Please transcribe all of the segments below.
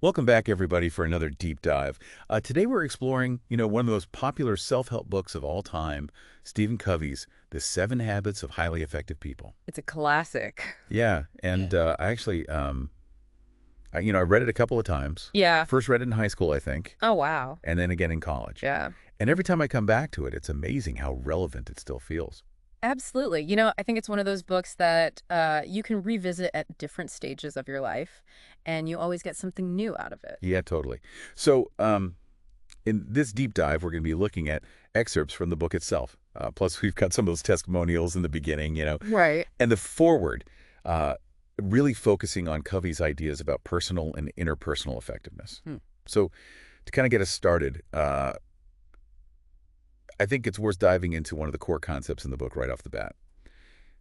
Welcome back, everybody, for another deep dive. Today we're exploring, one of the most popular self-help books of all time, Stephen Covey's The 7 Habits of Highly Effective People. It's a classic. Yeah, and I actually, I read it a couple of times. Yeah. First read it in high school, I think, Oh, wow. and then again in college. Yeah. And every time I come back to it, it's amazing how relevant it still feels. Absolutely. I think it's one of those books that you can revisit at different stages of your life, and you always get something new out of it. Yeah, totally. So, in this deep dive, we're going to be looking at excerpts from the book itself. Plus, we've got some of those testimonials in the beginning, Right. and the foreword, really focusing on Covey's ideas about personal and interpersonal effectiveness. Hmm. So, to kind of get us started, I think it's worth diving into one of the core concepts in the book right off the bat.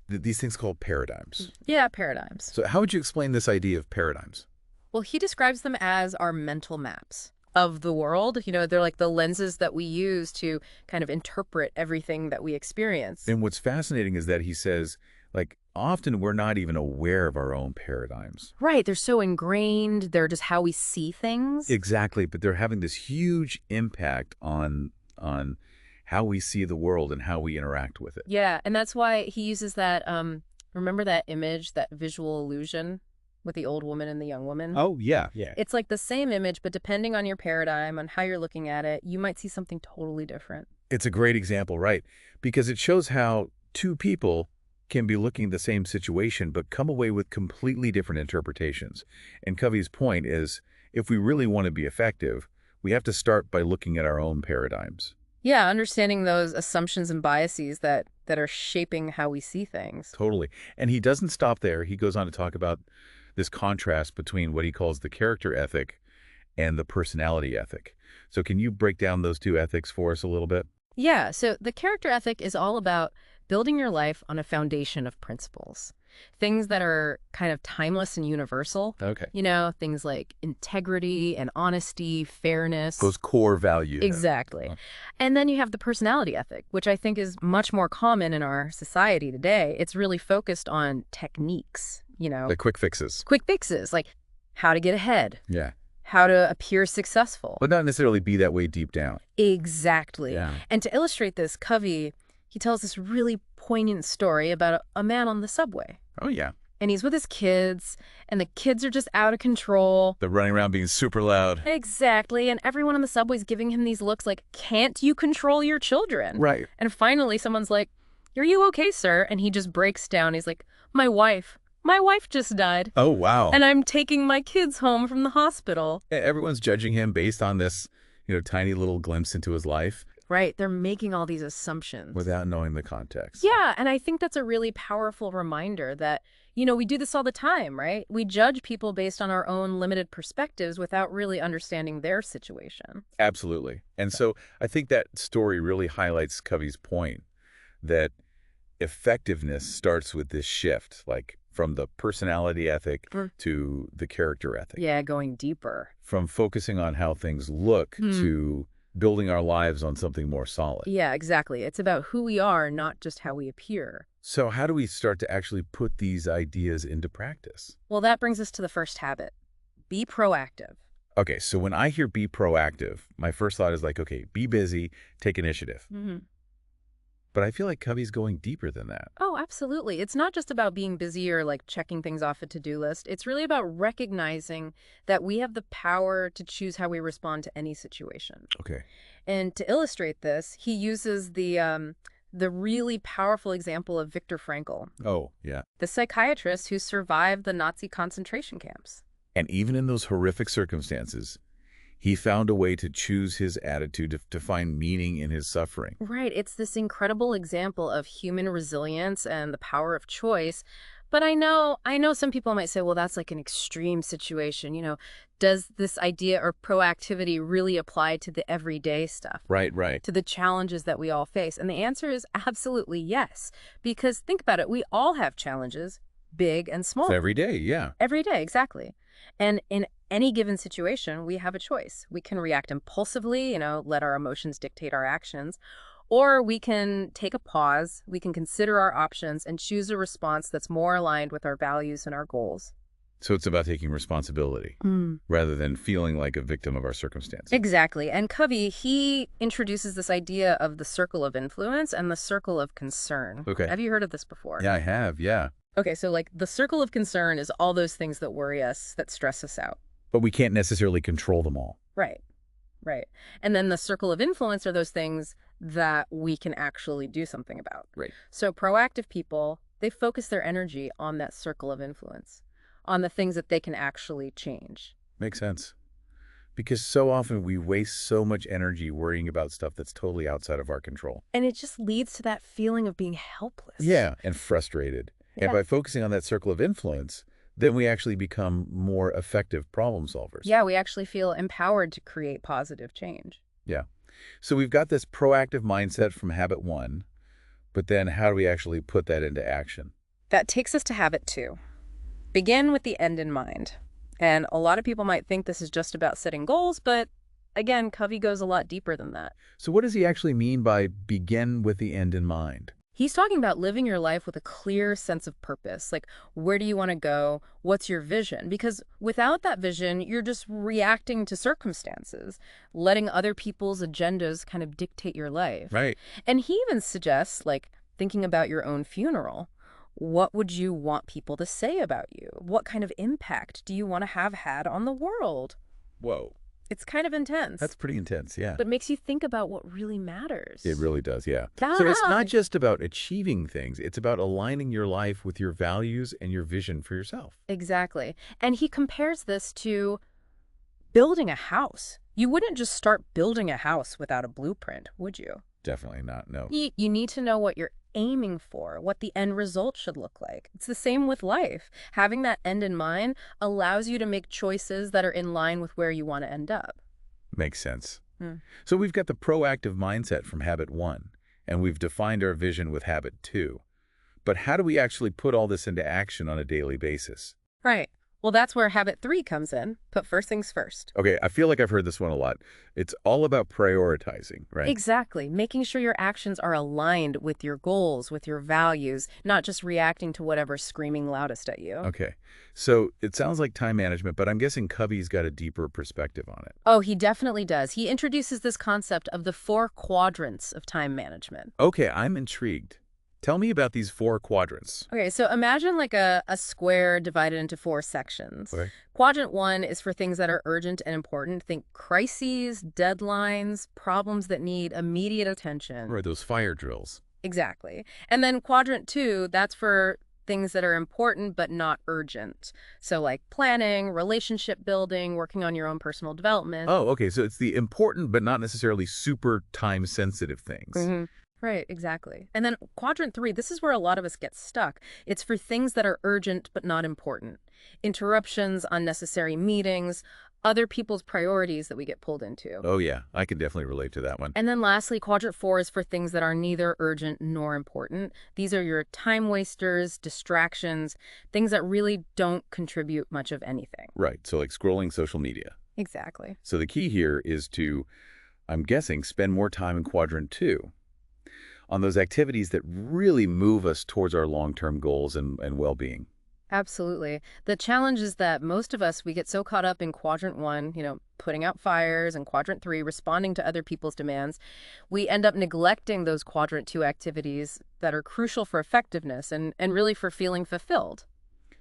These things called paradigms. Yeah, paradigms. So, how would you explain this idea of paradigms? Well, he describes them as our mental maps of the world. They're like the lenses that we use to kind of interpret everything that we experience. And what's fascinating is that he says, often we're not even aware of our own paradigms. Right. They're so ingrained. They're just how we see things. Exactly, but they're having this huge impact on how we see the world and how we interact with it. Yeah, and that's why he uses that, remember that image, that visual illusion with the old woman and the young woman? Oh, yeah, yeah. It's like the same image, but depending on your paradigm, on how you're looking at it, you might see something totally different. It's a great example, right? Because it shows how two people can be looking at the same situation but come away with completely different interpretations. And Covey's point is, if we really want to be effective, we have to start by looking at our own paradigms. Yeah, understanding those assumptions and biases that are shaping how we see things. Totally. And he doesn't stop there. He goes on to talk about this contrast between what he calls the character ethic and the personality ethic. So can you break down those two ethics for us a little bit? Yeah, so the character ethic is all about building your life on a foundation of principles. Things that are kind of timeless and universal. Okay. Things like integrity and honesty, fairness. Those core values. Exactly. And then you have the personality ethic, which I think is much more common in our society today. It's really focused on techniques, The quick fixes. quick fixes, like how to get ahead, Yeah. how to appear successful. But not necessarily be that way deep down. Exactly. Yeah. And to illustrate this, Covey, he tells this really poignant story about a man on the subway. Oh, yeah. And he's with his kids, and the kids are just out of control. They're running around being super loud. Exactly. And everyone on the subway's giving him these looks like, can't you control your children? Right. And finally, someone's like, are you okay, sir? And he just breaks down. He's like, my wife just died. Oh, wow. And I'm taking my kids home from the hospital. Everyone's judging him based on this, tiny little glimpse into his life Right. They're making all these assumptions. without knowing the context. Yeah. And I think that's a really powerful reminder that, we do this all the time, right? We judge people based on our own limited perspectives without really understanding their situation. Absolutely. And so I think that story really highlights Covey's point that effectiveness starts with this shift, from the personality ethic to the character ethic. Yeah, going deeper. From focusing on how things look to building our lives on something more solid. Yeah, exactly. It's about who we are, not just how we appear. So how do we start to actually put these ideas into practice? Well, that brings us to the first habit. Be proactive. Okay, so when I hear be proactive, my first thought is okay, be busy, take initiative. But I feel like Covey's going deeper than that. Oh, absolutely. It's not just about being busy or checking things off a to-do list. It's really about recognizing that we have the power to choose how we respond to any situation. Okay. And to illustrate this, he uses the really powerful example of Viktor Frankl, Oh, yeah. the psychiatrist who survived the Nazi concentration camps. And even in those horrific circumstances, he found a way to choose his attitude to find meaning in his suffering. Right. It's this incredible example of human resilience and the power of choice. But I know some people might say, well, that's like an extreme situation. Does this idea or proactivity really apply to the everyday stuff? Right, right. To the challenges that we all face? And the answer is absolutely yes. Because think about it. We all have challenges, big and small. It's every day, yeah. Every day, exactly. And in any given situation, we have a choice. We can react impulsively, let our emotions dictate our actions, or we can take a pause, we can consider our options and choose a response that's more aligned with our values and our goals. So it's about taking responsibility rather than feeling like a victim of our circumstances. Exactly. And Covey, he introduces this idea of the circle of influence and the circle of concern. Okay. Have you heard of this before? Yeah, I have. Yeah. Okay, so like the circle of concern is all those things that worry us, that stress us out. But we can't necessarily control them all. Right. Right. And then the circle of influence are those things that we can actually do something about. Right. So proactive people, they focus their energy on that circle of influence, on the things that they can actually change. Makes sense. Because so often we waste so much energy worrying about stuff that's totally outside of our control. And it just leads to that feeling of being helpless. Yeah, and frustrated. And by focusing on that circle of influence, then we actually become more effective problem solvers. Yeah, we actually feel empowered to create positive change. Yeah. So we've got this proactive mindset from habit 1, but then how do we actually put that into action? That takes us to habit 2. Begin with the end in mind. And a lot of people might think this is just about setting goals, but again, Covey goes a lot deeper than that. So what does he actually mean by begin with the end in mind? He's talking about living your life with a clear sense of purpose. Like, where do you want to go? What's your vision? Because without that vision, you're just reacting to circumstances, letting other people's agendas kind of dictate your life. Right. And he even suggests, like, thinking about your own funeral. What would you want people to say about you? What kind of impact do you want to have had on the world? Whoa. It's kind of intense. That's pretty intense, yeah. But makes you think about what really matters. It really does, yeah. So it's not just about achieving things. It's about aligning your life with your values and your vision for yourself. Exactly. And he compares this to building a house. You wouldn't just start building a house without a blueprint, would you? Definitely not, no. You need to know what you're aiming for, what the end result should look like. It's the same with life. Having that end in mind allows you to make choices that are in line with where you want to end up. Makes sense. So we've got the proactive mindset from habit 1, and we've defined our vision with habit 2. But how do we actually put all this into action on a daily basis? Right. Well, that's where habit 3 comes in. Put first things first. Okay, I feel like I've heard this one a lot. It's all about prioritizing, right? Exactly. Making sure your actions are aligned with your goals, with your values, not just reacting to whatever's screaming loudest at you. Okay, so it sounds like time management, but I'm guessing Covey's got a deeper perspective on it. Oh, he definitely does. He introduces this concept of the 4 quadrants of time management. Okay, I'm intrigued. Tell me about these 4 quadrants. Okay, so imagine like a square divided into 4 sections. Okay. Quadrant 1 is for things that are urgent and important. Think crises, deadlines, problems that need immediate attention. Right, those fire drills. Exactly. And then quadrant 2, that's for things that are important but not urgent. So like planning, relationship building, working on your own personal development. Oh, okay, so it's the important but not necessarily super time-sensitive things. Right, exactly. And then quadrant 3, this is where a lot of us get stuck. It's for things that are urgent but not important. Interruptions, unnecessary meetings, other people's priorities that we get pulled into. Oh, yeah, I can definitely relate to that one. And then lastly, quadrant 4 is for things that are neither urgent nor important. These are your time wasters, distractions, things that really don't contribute much of anything. Right, so like scrolling social media. Exactly. So the key here is to, I'm guessing, spend more time in quadrant 2 on those activities that really move us towards our long-term goals and well-being. Absolutely. The challenge is that most of us, we get so caught up in quadrant 1, putting out fires, and quadrant 3, responding to other people's demands, we end up neglecting those quadrant 2 activities that are crucial for effectiveness and really for feeling fulfilled.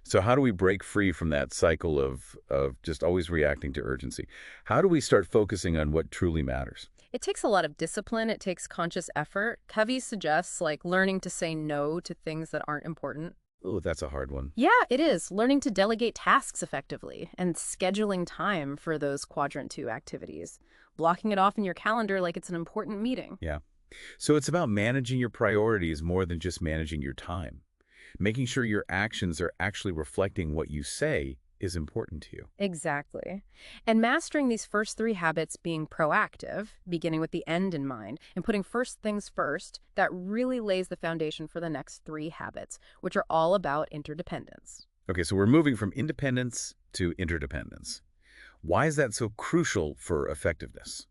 So how do we break free from that cycle of just always reacting to urgency? How do we start focusing on what truly matters? It takes a lot of discipline. It takes conscious effort. Covey suggests like learning to say no to things that aren't important. Oh, that's a hard one. Yeah, it is. Learning to delegate tasks effectively and scheduling time for those quadrant 2 activities. Blocking it off in your calendar like it's an important meeting. Yeah. So it's about managing your priorities more than just managing your time. Making sure your actions are actually reflecting what you say is important to you. Exactly. And mastering these first 3 habits, being proactive, beginning with the end in mind, and putting first things first, that really lays the foundation for the next 3 habits, which are all about interdependence. Okay, so we're moving from independence to interdependence. Why is that so crucial for effectiveness?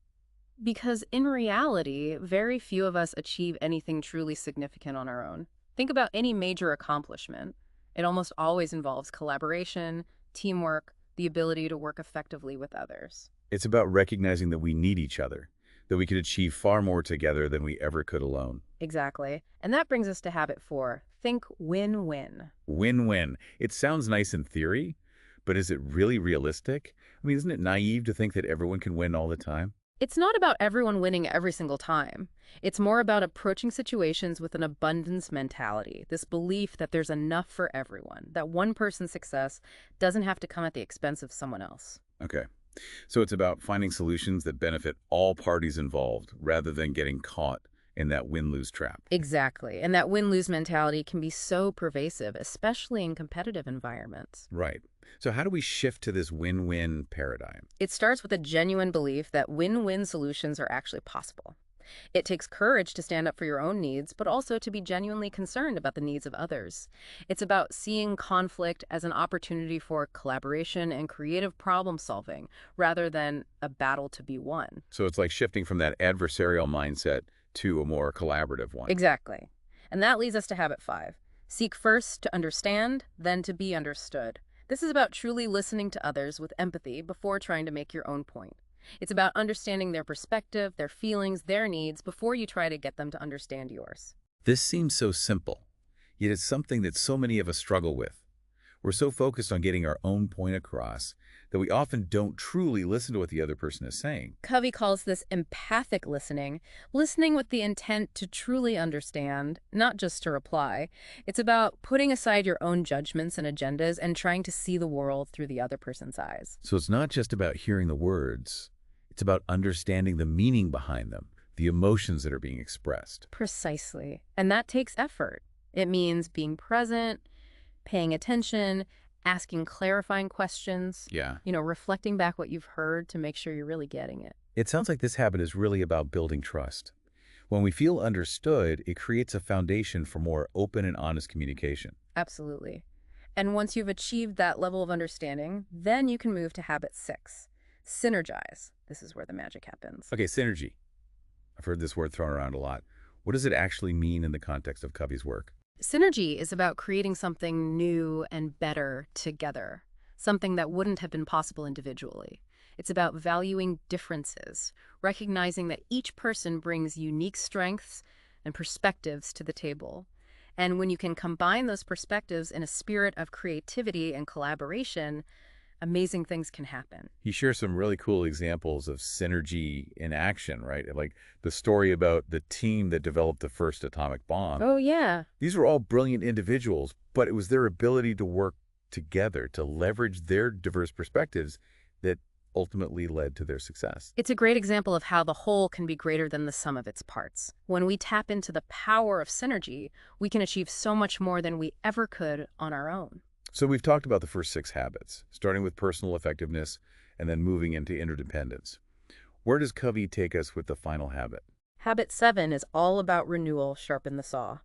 Because in reality, very few of us achieve anything truly significant on our own. Think about any major accomplishment. It almost always involves collaboration, teamwork, the ability to work effectively with others. It's about recognizing that we need each other, that we could achieve far more together than we ever could alone. Exactly. And that brings us to habit 4. Think win-win. Win-win. It sounds nice in theory, but is it really realistic? I mean, isn't it naive to think that everyone can win all the time? It's not about everyone winning every single time. It's more about approaching situations with an abundance mentality, this belief that there's enough for everyone, that one person's success doesn't have to come at the expense of someone else. Okay. So it's about finding solutions that benefit all parties involved rather than getting caught in that win-lose trap. Exactly. And that win-lose mentality can be so pervasive, especially in competitive environments. Right. So how do we shift to this win-win paradigm? It starts with a genuine belief that win-win solutions are actually possible. It takes courage to stand up for your own needs, but also to be genuinely concerned about the needs of others. It's about seeing conflict as an opportunity for collaboration and creative problem solving, rather than a battle to be won. So it's like shifting from that adversarial mindset to a more collaborative one. Exactly. And that leads us to habit 5. Seek first to understand, then to be understood. This is about truly listening to others with empathy before trying to make your own point. It's about understanding their perspective, their feelings, their needs before you try to get them to understand yours. This seems so simple, yet it's something that so many of us struggle with. We're so focused on getting our own point across that we often don't truly listen to what the other person is saying. Covey calls this empathic listening, listening with the intent to truly understand, not just to reply. It's about putting aside your own judgments and agendas and trying to see the world through the other person's eyes. So it's not just about hearing the words, it's about understanding the meaning behind them, the emotions that are being expressed. Precisely. And that takes effort. It means being present, paying attention, asking clarifying questions, Yeah. reflecting back what you've heard to make sure you're really getting it. It sounds like this habit is really about building trust. When we feel understood, it creates a foundation for more open and honest communication. Absolutely. And once you've achieved that level of understanding, then you can move to habit 6. Synergize. This is where the magic happens. Okay, synergy. I've heard this word thrown around a lot. What does it actually mean in the context of Covey's work? Synergy is about creating something new and better together, something that wouldn't have been possible individually. It's about valuing differences, recognizing that each person brings unique strengths and perspectives to the table. And when you can combine those perspectives in a spirit of creativity and collaboration, amazing things can happen. He shares some really cool examples of synergy in action, right? Like the story about the team that developed the first atomic bomb. Oh, yeah. These were all brilliant individuals, but it was their ability to work together, to leverage their diverse perspectives that ultimately led to their success. It's a great example of how the whole can be greater than the sum of its parts. When we tap into the power of synergy, we can achieve so much more than we ever could on our own. So we've talked about the first 6 habits, starting with personal effectiveness and then moving into interdependence. Where does Covey take us with the final habit? Habit 7 is all about renewal, sharpen the saw.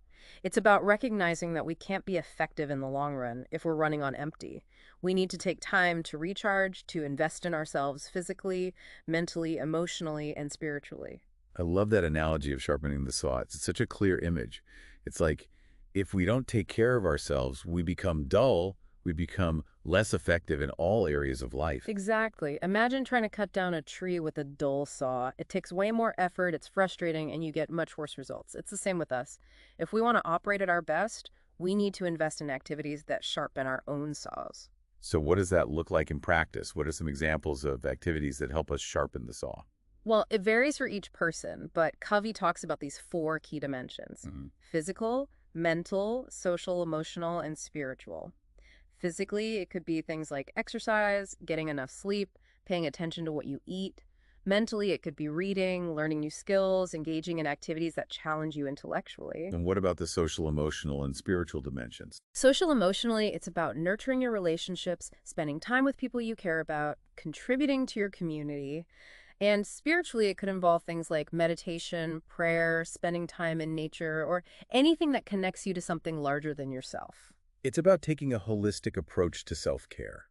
It's about recognizing that we can't be effective in the long run if we're running on empty. We need to take time to recharge, to invest in ourselves physically, mentally, emotionally, and spiritually. I love that analogy of sharpening the saw. It's such a clear image. It's like if we don't take care of ourselves, we become dull, we become less effective in all areas of life. Exactly. Imagine trying to cut down a tree with a dull saw. It takes way more effort, it's frustrating, and you get much worse results. It's the same with us. If we want to operate at our best, we need to invest in activities that sharpen our own saws. So what does that look like in practice? What are some examples of activities that help us sharpen the saw? Well, it varies for each person, but Covey talks about these 4 key dimensions: physical, mental, social, emotional, and spiritual. Physically, it could be things like exercise, getting enough sleep, paying attention to what you eat. Mentally, it could be reading, learning new skills, engaging in activities that challenge you intellectually. And what about the social, emotional, and spiritual dimensions? Social emotionally, it's about nurturing your relationships, spending time with people you care about, contributing to your community. And spiritually, it could involve things like meditation, prayer, spending time in nature, or anything that connects you to something larger than yourself. It's about taking a holistic approach to self-care,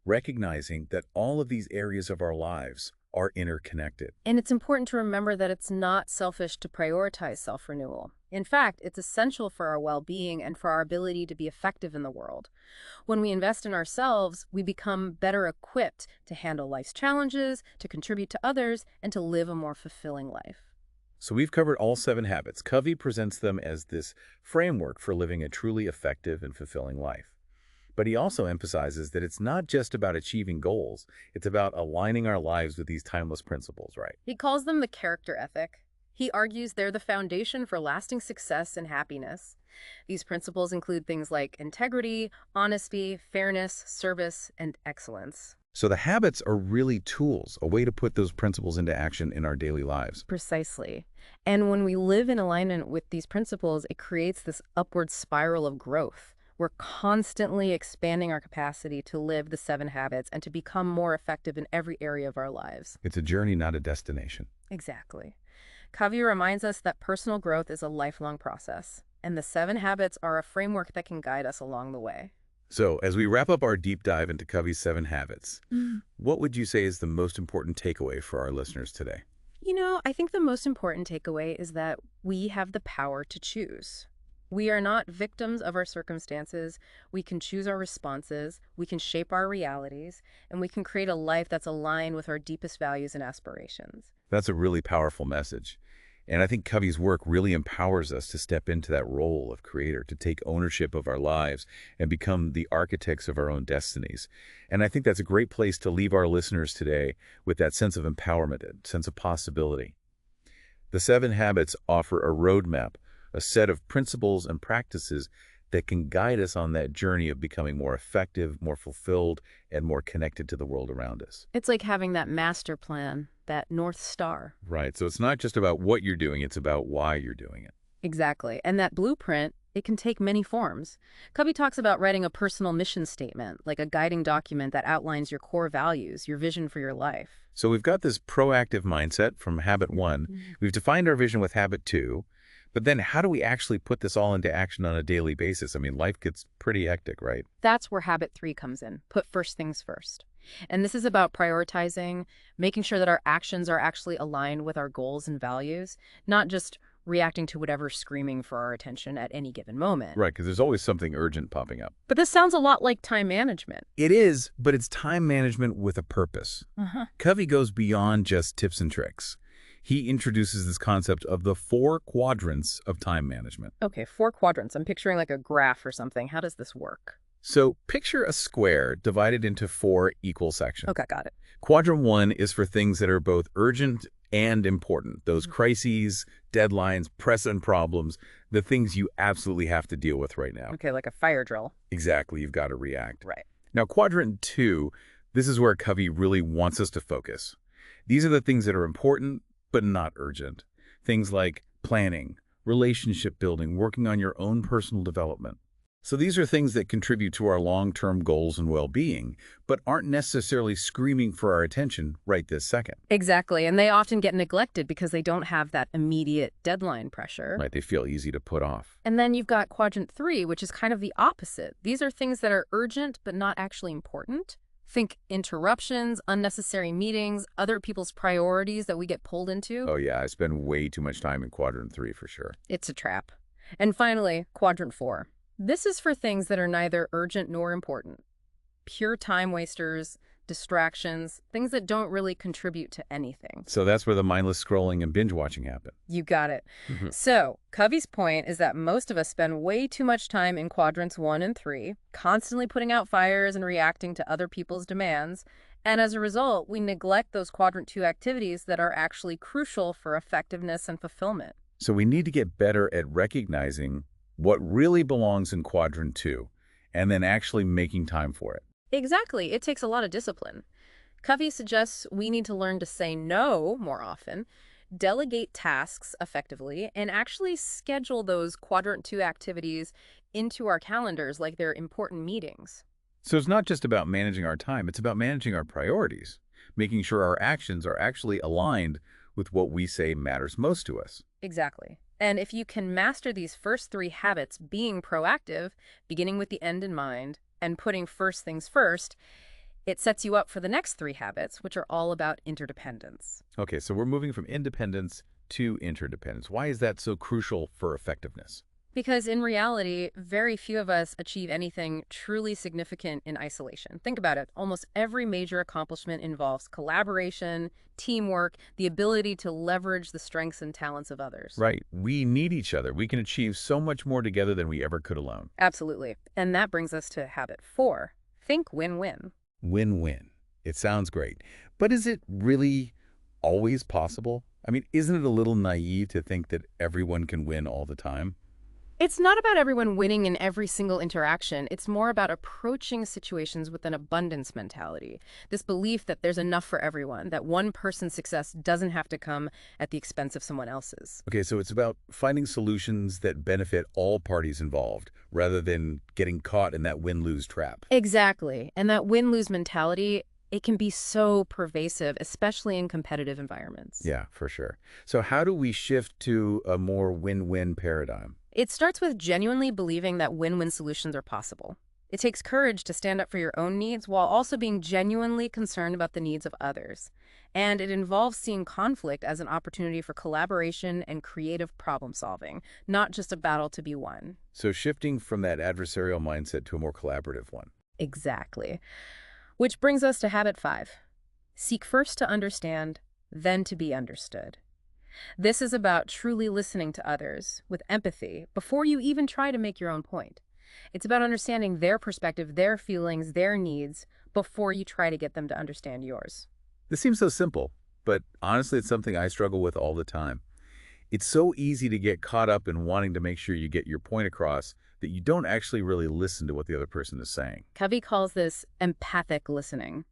recognizing that all of these areas of our lives are interconnected. And it's important to remember that it's not selfish to prioritize self-renewal. In fact, it's essential for our well-being and for our ability to be effective in the world. When we invest in ourselves, we become better equipped to handle life's challenges, to contribute to others, and to live a more fulfilling life. So we've covered all 7 habits. Covey presents them as this framework for living a truly effective and fulfilling life. But he also emphasizes that it's not just about achieving goals, it's about aligning our lives with these timeless principles, right? He calls them the character ethic. He argues they're the foundation for lasting success and happiness. These principles include things like integrity, honesty, fairness, service, and excellence. So the habits are really tools, a way to put those principles into action in our daily lives. Precisely. And when we live in alignment with these principles, it creates this upward spiral of growth. We're constantly expanding our capacity to live the 7 habits and to become more effective in every area of our lives. It's a journey, not a destination. Exactly. Covey reminds us that personal growth is a lifelong process, and the 7 habits are a framework that can guide us along the way. So as we wrap up our deep dive into Covey's 7 habits, what would you say is the most important takeaway for our listeners today? I think the most important takeaway is that we have the power to choose. We are not victims of our circumstances. We can choose our responses, we can shape our realities, and we can create a life that's aligned with our deepest values and aspirations. That's a really powerful message. And I think Covey's work really empowers us to step into that role of creator, to take ownership of our lives and become the architects of our own destinies. And I think that's a great place to leave our listeners today with that sense of empowerment, a sense of possibility. The 7 habits offer a roadmap, a set of principles and practices that can guide us on that journey of becoming more effective, more fulfilled, and more connected to the world around us. It's like having that master plan, that North Star. Right. So it's not just about what you're doing, it's about why you're doing it. Exactly. And that blueprint, it can take many forms. Covey talks about writing a personal mission statement, like a guiding document that outlines your core values, your vision for your life. So we've got this proactive mindset from habit 1. We've defined our vision with habit 2. But then how do we actually put this all into action on a daily basis? I mean, life gets pretty hectic, right? That's where habit 3 comes in. Put first things first. And this is about prioritizing, making sure that our actions are actually aligned with our goals and values, not just reacting to whatever's screaming for our attention at any given moment. Right, because there's always something urgent popping up. But this sounds a lot like time management. It is, but it's time management with a purpose. Covey goes beyond just tips and tricks. He introduces this concept of the 4 quadrants of time management. Okay, 4 quadrants. I'm picturing like a graph or something. How does this work? So picture a square divided into 4 equal sections. Okay, got it. Quadrant 1 is for things that are both urgent and important. Those crises, deadlines, pressing problems, the things you absolutely have to deal with right now. Okay, like a fire drill. Exactly, you've got to react. Right. Now, quadrant 2, this is where Covey really wants us to focus. These are the things that are important, but not urgent. Things like planning, relationship building, working on your own personal development. So these are things that contribute to our long-term goals and well-being, but aren't necessarily screaming for our attention right this second. Exactly, and they often get neglected because they don't have that immediate deadline pressure. Right, they feel easy to put off. And then you've got quadrant 3, which is kind of the opposite. These are things that are urgent but not actually important. Think interruptions, unnecessary meetings, other people's priorities that we get pulled into. Oh yeah, I spend way too much time in quadrant 3 for sure. It's a trap. And finally, quadrant 4. This is for things that are neither urgent nor important. Pure time wasters, distractions, things that don't really contribute to anything. So that's where the mindless scrolling and binge watching happen. You got it. So, Covey's point is that most of us spend way too much time in quadrants 1 and 3, constantly putting out fires and reacting to other people's demands. And as a result, we neglect those quadrant 2 activities that are actually crucial for effectiveness and fulfillment. So we need to get better at recognizing what really belongs in quadrant 2 and then actually making time for it. Exactly. It takes a lot of discipline. Covey suggests we need to learn to say no more often, delegate tasks effectively, and actually schedule those quadrant 2 activities into our calendars like they're important meetings. So it's not just about managing our time, it's about managing our priorities, making sure our actions are actually aligned with what we say matters most to us. Exactly. And if you can master these first 3 habits, being proactive, beginning with the end in mind, and putting first things first, it sets you up for the next 3 habits, which are all about interdependence. Okay, so we're moving from independence to interdependence. Why is that so crucial for effectiveness? Because in reality, very few of us achieve anything truly significant in isolation. Think about it. Almost every major accomplishment involves collaboration, teamwork, the ability to leverage the strengths and talents of others. Right. We need each other. We can achieve so much more together than we ever could alone. Absolutely. And that brings us to habit 4. Think win-win. Win-win. It sounds great. But is it really always possible? I mean, isn't it a little naive to think that everyone can win all the time? It's not about everyone winning in every single interaction. It's more about approaching situations with an abundance mentality. This belief that there's enough for everyone, that one person's success doesn't have to come at the expense of someone else's. Okay, so it's about finding solutions that benefit all parties involved, rather than getting caught in that win-lose trap. Exactly. And that win-lose mentality, it can be so pervasive, especially in competitive environments. Yeah, for sure. So how do we shift to a more win-win paradigm? It starts with genuinely believing that win-win solutions are possible. It takes courage to stand up for your own needs while also being genuinely concerned about the needs of others. And it involves seeing conflict as an opportunity for collaboration and creative problem solving, not just a battle to be won. So shifting from that adversarial mindset to a more collaborative one. Exactly. Which brings us to habit 5. Seek first to understand, then to be understood. This is about truly listening to others with empathy before you even try to make your own point. It's about understanding their perspective, their feelings, their needs before you try to get them to understand yours. This seems so simple, but honestly, it's something I struggle with all the time. It's so easy to get caught up in wanting to make sure you get your point across that you don't actually really listen to what the other person is saying. Covey calls this empathic listening.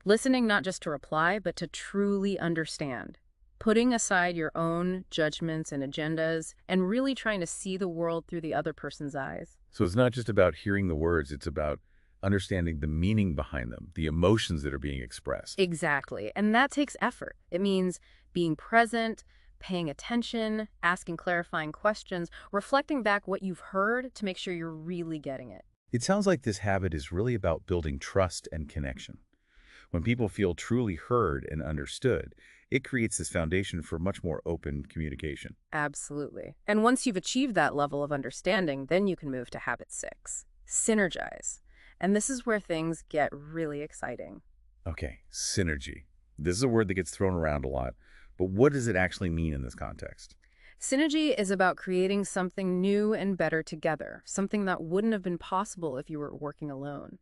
Listening not just to reply, but to truly understand. Putting aside your own judgments and agendas and really trying to see the world through the other person's eyes. So it's not just about hearing the words, it's about understanding the meaning behind them, the emotions that are being expressed. Exactly. And that takes effort. It means being present, paying attention, asking clarifying questions, reflecting back what you've heard to make sure you're really getting it. It sounds like this habit is really about building trust and connection. When people feel truly heard and understood, it creates this foundation for much more open communication. Absolutely. And once you've achieved that level of understanding, then you can move to habit 6, synergize. And this is where things get really exciting. Okay, synergy. This is a word that gets thrown around a lot, but what does it actually mean in this context? Synergy is about creating something new and better together, something that wouldn't have been possible if you were working alone.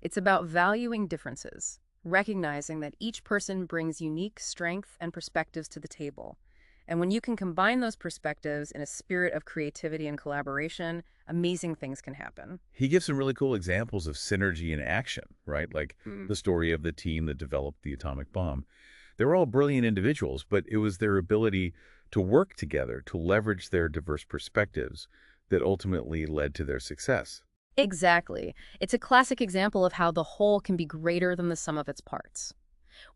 It's about valuing differences, recognizing that each person brings unique strength and perspectives to the table. And when you can combine those perspectives in a spirit of creativity and collaboration, amazing things can happen. He gives some really cool examples of synergy in action, right? Like the story of the team that developed the atomic bomb. They were all brilliant individuals, but it was their ability to work together, to leverage their diverse perspectives that ultimately led to their success. Exactly. It's a classic example of how the whole can be greater than the sum of its parts.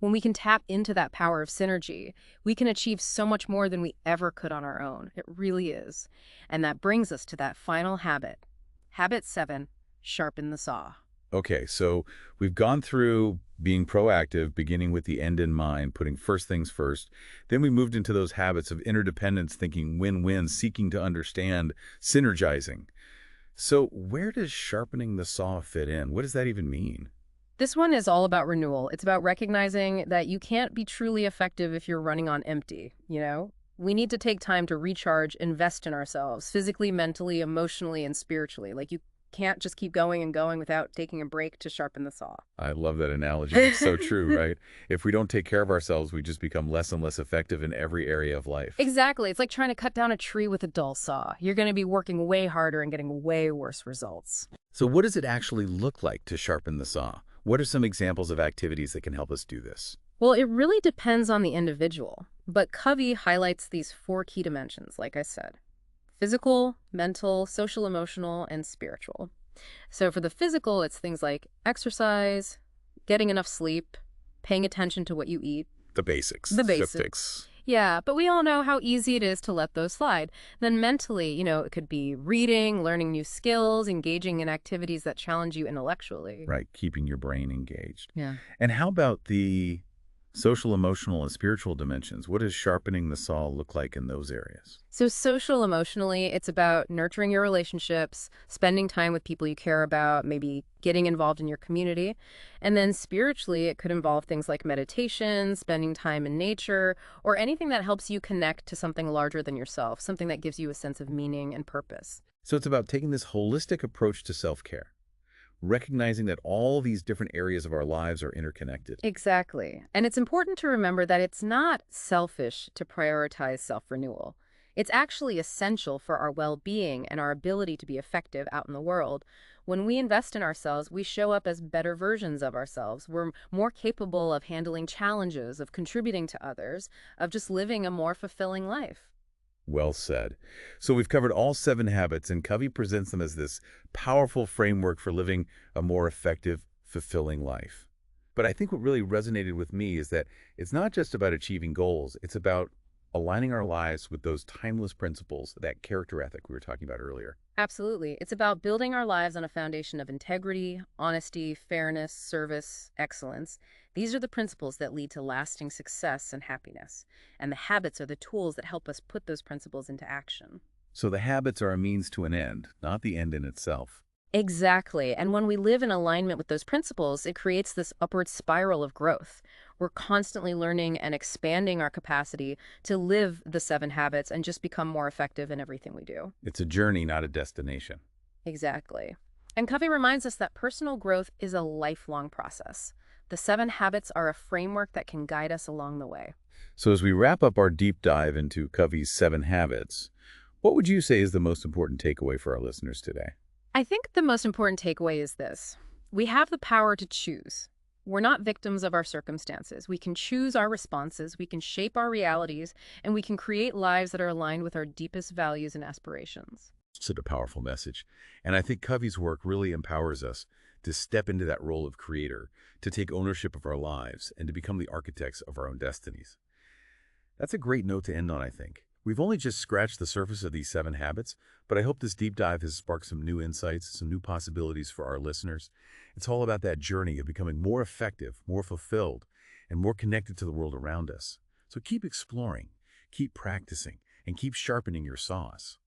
When we can tap into that power of synergy, we can achieve so much more than we ever could on our own. It really is. And that brings us to that final habit. Habit 7, sharpen the saw. Okay, so we've gone through being proactive, beginning with the end in mind, putting first things first. Then we moved into those habits of interdependence, thinking win-win, seeking to understand, synergizing. So where does sharpening the saw fit in? What does that even mean? This one is all about renewal. It's about recognizing that you can't be truly effective if you're running on empty, you know? We need to take time to recharge, invest in ourselves, physically, mentally, emotionally, and spiritually. Like, you can't just keep going and going without taking a break to sharpen the saw. I love that analogy. It's so true, right? If we don't take care of ourselves, we just become less and less effective in every area of life. Exactly. It's like trying to cut down a tree with a dull saw. You're going to be working way harder and getting way worse results. So what does it actually look like to sharpen the saw? What are some examples of activities that can help us do this? Well, it really depends on the individual, but Covey highlights these 4 key dimensions, like I said: physical, mental, social, emotional, and spiritual. So for the physical, it's things like exercise, getting enough sleep, paying attention to what you eat. The basics. The basics. Yeah, but we all know how easy it is to let those slide. Then mentally, it could be reading, learning new skills, engaging in activities that challenge you intellectually. Right, keeping your brain engaged. Yeah. And how about the Social, emotional, and spiritual dimensions. What does sharpening the saw look like in those areas? So social emotionally, it's about nurturing your relationships, spending time with people you care about, maybe getting involved in your community. And then spiritually, it could involve things like meditation, spending time in nature, or anything that helps you connect to something larger than yourself, something that gives you a sense of meaning and purpose. So it's about taking this holistic approach to self-care, recognizing that all these different areas of our lives are interconnected. Exactly. And it's important to remember that it's not selfish to prioritize self-renewal. It's actually essential for our well-being and our ability to be effective out in the world. When we invest in ourselves, we show up as better versions of ourselves. We're more capable of handling challenges, of contributing to others, of just living a more fulfilling life. Well said. So we've covered all 7 habits, and Covey presents them as this powerful framework for living a more effective, fulfilling life. But I think what really resonated with me is that it's not just about achieving goals, it's about aligning our lives with those timeless principles, that character ethic we were talking about earlier. Absolutely. It's about building our lives on a foundation of integrity, honesty, fairness, service, excellence. These are the principles that lead to lasting success and happiness. And the habits are the tools that help us put those principles into action. So the habits are a means to an end, not the end in itself. Exactly. And when we live in alignment with those principles, it creates this upward spiral of growth. We're constantly learning and expanding our capacity to live the 7 habits and just become more effective in everything we do. It's a journey, not a destination. Exactly. And Covey reminds us that personal growth is a lifelong process. The 7 habits are a framework that can guide us along the way. So as we wrap up our deep dive into Covey's 7 habits, what would you say is the most important takeaway for our listeners today? I think the most important takeaway is this. We have the power to choose. We're not victims of our circumstances. We can choose our responses, we can shape our realities, and we can create lives that are aligned with our deepest values and aspirations. Such a powerful message. And I think Covey's work really empowers us to step into that role of creator, to take ownership of our lives, and to become the architects of our own destinies. That's a great note to end on, I think. We've only just scratched the surface of these 7 habits, but I hope this deep dive has sparked some new insights, some new possibilities for our listeners. It's all about that journey of becoming more effective, more fulfilled, and more connected to the world around us. So keep exploring, keep practicing, and keep sharpening your saws.